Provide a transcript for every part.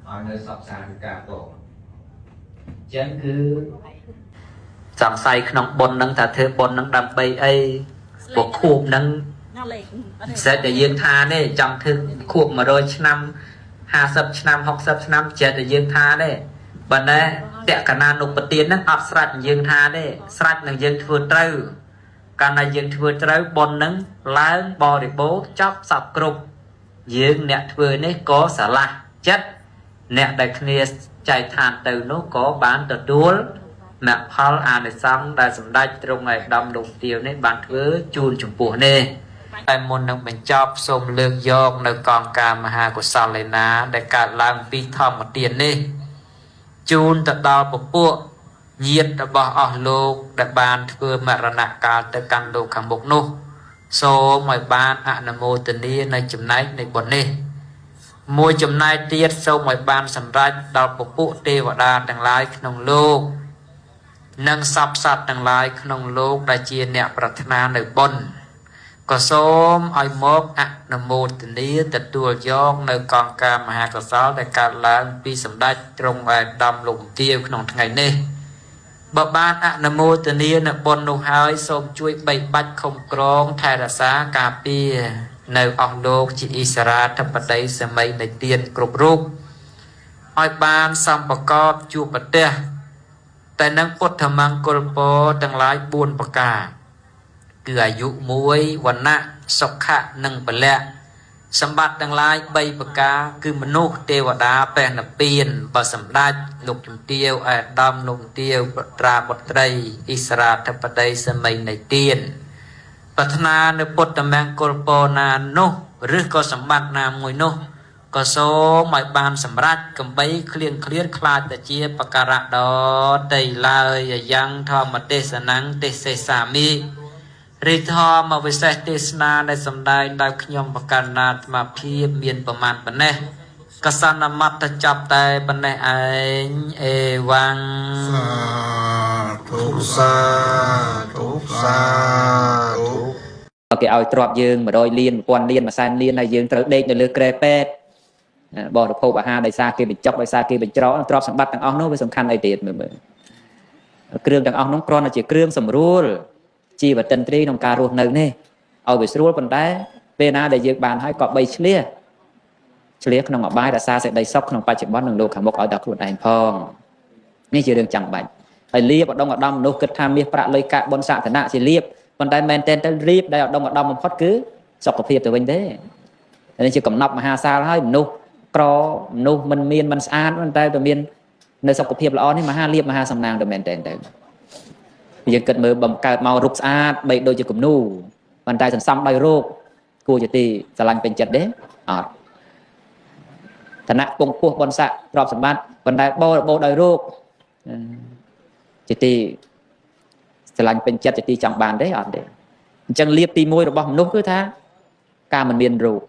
ở nơi sắp xa của cả tổ chân cứ sẵn say không bồn nâng thả thơ bồn nâng đầm bay ấy của khúc nâng sẽ để dương tha đấy trong thư khúc mà đôi năm 50 năm 60 năm chết để dương tha đấy bên đây tẹt cả nan nộp tiền nó áp sạch dương tha đấy sạch là dương thừa trâu cả này dương thừa trâu bồn nâng láng bò để bố chóc sọc cục dương nẹt thừa này có xả lạc chất nẹt đại kia chạy than từ nó có bán từ đuối mẹ Paul Anderson đã sắm đai trong ngày đâm lục tiêu này bán thứ chun chủng bùa nè tại môn nông mình chọc xôm lương dọc nơi con ca mà hà của sao lấy ná để cả làng pi thom một tiền nè chun thật đau bộ bộ nhiệt đã bỏ ở lô để bàn thứ mà ra nạc cả tới căn đồ khẳng bốc nô số mọi ban ạ nà mô tình đi này chùm này này bọn nè môi chùm này tiết sâu mọi ban sắm rách đau bộ bộ tê và đa đằng lái nông lô nâng sắp sát đằng lạiក្នុងលោកដែលជាអ្នកប្រាថ្នានៅបុណ្យក៏សូមឲ្យមកអនុមោទនាទទួលយកនៅកង្ការមហាកុសលដែលកើតឡើងពីសម្ដេចទ្រង់ឯកឧត្តមលោកជំទាវក្នុងថ្ងៃនេះបើបានអនុមោទនានៅបុណ្យនោះហើយសូមជួយបីបាច់คุ้មក្រងថែរក្សាការពារនៅអស់លោកជាអិសរាធិបតីសម័យនៃទានគ្រប់រូបឲ្យបានសម្បកបជួបប្រទេសតែនឹងពុទ្ធមង្គលពរទាំងឡាយ4ប្រការគឺអាយុ1វណ្ណៈសុខៈនិងពលៈសម្បត្តិទាំងឡាយ3ប្រការគឺមនុស្សទេវតាព្រះនិព្វានបើសម្ដេចលោកជំទាវឯកឧត្តមលោកជំទាវប្រត្រាបុត្រីអិសរាធិបតីសម័យនៃទានប្រាថ្នានៅពុទ្ធមង្គលពរណានោះឬក៏សម្បត្តិណាមួយនោះក៏សូមឲ្យបានសម្រេចកំបីឃ្លៀងឃ្លាតខ្លាចទៅជាបការៈដតីឡើយយ៉ាងធម្មទេសនាងទេសេសាមិរិទ្ធមវិសេសទេសនាដែលសម្ដែងដោយខ្ញុំបកណ្ណាអាត្មាភាពមានប្រមាណប៉ុណ្ណេះកសនមត្តចាប់តែប៉ុណ្ណេះឯងអេវ៉ាំងសាធុគេឲ្យទ្របយើង100លាន1000លាន100,000លានហើយយើងត្រូវដេកនៅលើក្រែពេទ្យបរិភោគអាហារដោយសារគេបញ្ចុកដោយសារគេបញ្ច្រកទ្រព្យសម្បត្តិទាំងអស់នោះវាសំខាន់អីទៀតមើលគ្រឿងទាំងអស់នោះគ្រាន់តែជាគ្រឿងសម្រួលជីវតិន្ទ្រីក្នុងការរស់នៅនេះឲ្យវាស្រួលប៉ុន្តែពេលណាដែលយើងបានហើយក៏បីឆ្លៀសក្នុងអបាយរក្សាសេចក្តីសុខក្នុងបច្ចុប្បន្ននិងលោកខាងមុខឲ្យដល់ខ្លួនឯងផងនេះជារឿងចាំបាច់ហើយលៀបឧត្តមឧត្តមមនុស្សគិតថាមាសប្រាក់លុយកាក់បុណ្យស័ក្តិណៈជាលៀបប៉ុន្តែមែនទែនទៅរៀបដែលឧត្តមឧត្តមបំផុតគឺសុខភាពទៅវិញទេនេះជាកំណប់មហាសាលហើយមនុស្សក្រមនុស្សមិនមានមិនស្អាតប៉ុន្តែតែមាននៅសុខភាពល្អនេះមហាលៀបមហាសំណាងទៅមែនតើយើងគិតមើលបំកើតមករូបស្អាតបីដូចជាគំនូប៉ុន្តែសន្សំដោយរោគគួរជាទីស្រឡាញ់ពេញចិត្តទេអត់ឋានៈពងពោះបនស័កទ្រព្យសម្បត្តិប៉ុន្តែបោរបោដោយរោគជាទីស្រឡាញ់ពេញចិត្តជាទីចង់បានទេអត់ទេអញ្ចឹងលៀបទី1របស់មនុស្សគឺថាការមិនមានរោគ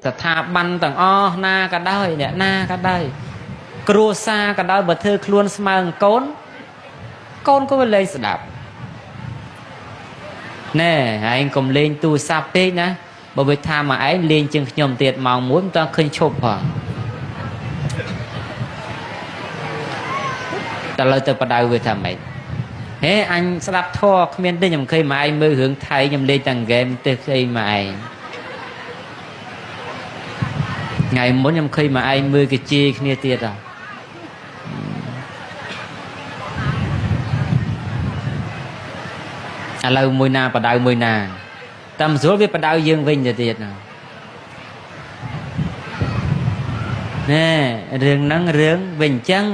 ស្ថាប័នទាំងអស់ណាក៏ដោយអ្នកណាក៏ដោយគ្រួសារក៏ដោយបើធ្វើខ្លួនស្មើនឹងកូនក៏វាលេងស្ដាប់ណែឯងកុំលេងទូរស័ព្ទពេកណាបើវាថាមកឯងលេងជាងខ្ញុំទៀតម៉ោង1មិនតឃើញឈប់ផងតែលើទៅបដៅវាថាម៉េចហេអញស្ដាប់ធေါ်គ្មានទេខ្ញុំឃើញមកឯងមើលរឿងថៃខ្ញុំលេងតែហ្គេមទេស្អីមកឯងថ្ងៃមុនខ្ញុំឃើញមកឯងមើលកាជេគ្នាទៀតឥឡូវមួយណាបដៅមួយណាតាមស្រួលវាបដៅយើងវិញទៅទៀតណែរឿងហ្នឹងរឿងវិញអញ្ចឹង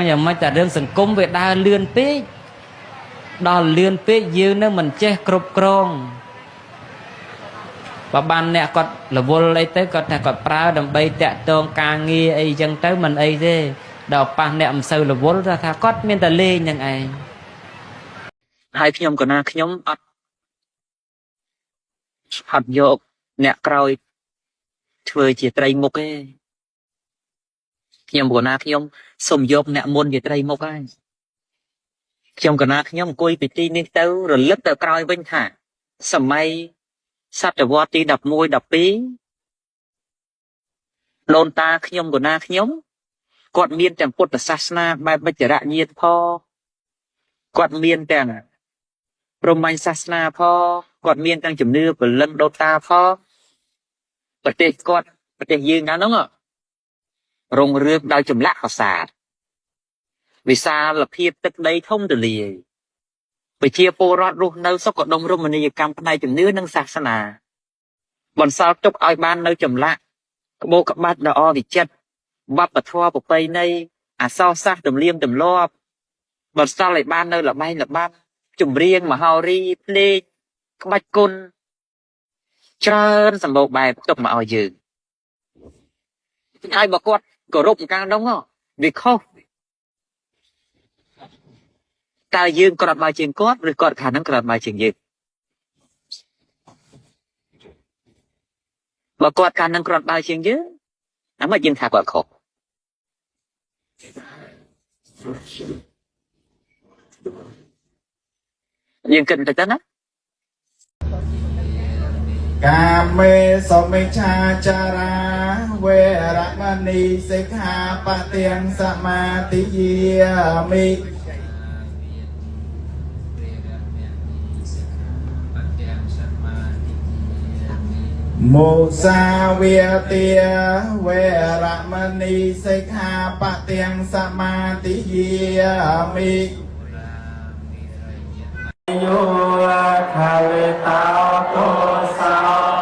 យ៉ាងម៉េចតែរឿងសង្គមវាដើរលឿនពេកដល់លឿនពេកយើងនឹងមិនចេះគ្រប់គ្រងបើបានអ្នកគាត់រវល់អីទៅគាត់ថាគាត់ប្រើដើម្បីតាក់ទងការងារអីចឹងទៅមិនអីទេដល់ប៉ះអ្នកមិនសូវរវល់ថាគាត់មានតែលេងនឹងឯងហើយខ្ញុំក៏ណាខ្ញុំអត់យកអ្នកក្រោយធ្វើជាត្រីមុខទេខ្ញុំក៏ណាខ្ញុំសុំយកអ្នកមុនជាត្រីមុខហើយខ្ញុំក៏ណាខ្ញុំអង្គុយពីទីនេះទៅរលឹកទៅក្រោយវិញថាសម័យសតវត្សទី11 12 ដូនតាខ្ញុំកណាខ្ញុំគាត់មានទាំងពុទ្ធសាសនាបែបវិជ្ជរញាតផងគាត់មានទាំងព្រហ្មញ្ញសាសនាផងគាត់មានទាំងជំនឿពលិនដូនតាផងប្រទេសគាត់ប្រទេសយើងណាហ្នឹងរុងរឿងដោយចម្លាក់ប្រាសាទវិសាលភាពទឹកដីធំទូលាយប្រជាពលរដ្ឋរស់នៅសុខដុមរមណីយកម្មផ្នែកជំនឿនិងសាសនាបន្សល់ទុកឲ្យបាននៅចម្លាក់ក្បូរក្បាច់ដ៏វិចិត្រវប្បធម៌ប្រពៃណីអក្សរសាស្ត្រទំនៀមទម្លាប់បន្សល់ឲ្យបាននៅល្បែងល្បាប់ចម្រៀងមហោរីភ្លេងក្បាច់គុណច្រើនសម្បូរបែបទុកមកឲ្យយើងហើយបើគាត់គោរពកាលនោះវាខុសតើយើងក្រាបបាយជាងគាត់ឬគាត់ខាងហ្នឹងក្រាបបាយជាងយើងបើគាត់ខាងហ្នឹងក្រាបបាយជាងយើងអាមកយើងថាគាត់ខុសយើងគិតទៅណាកាមេសមិច្ឆាចារាវេរមណីសិក្ខាបទំសមាទិយាមិមុសាវាទាវេរមណីសិក្ខាបទំសមាទិយាមិយោខាវេតោទោសោ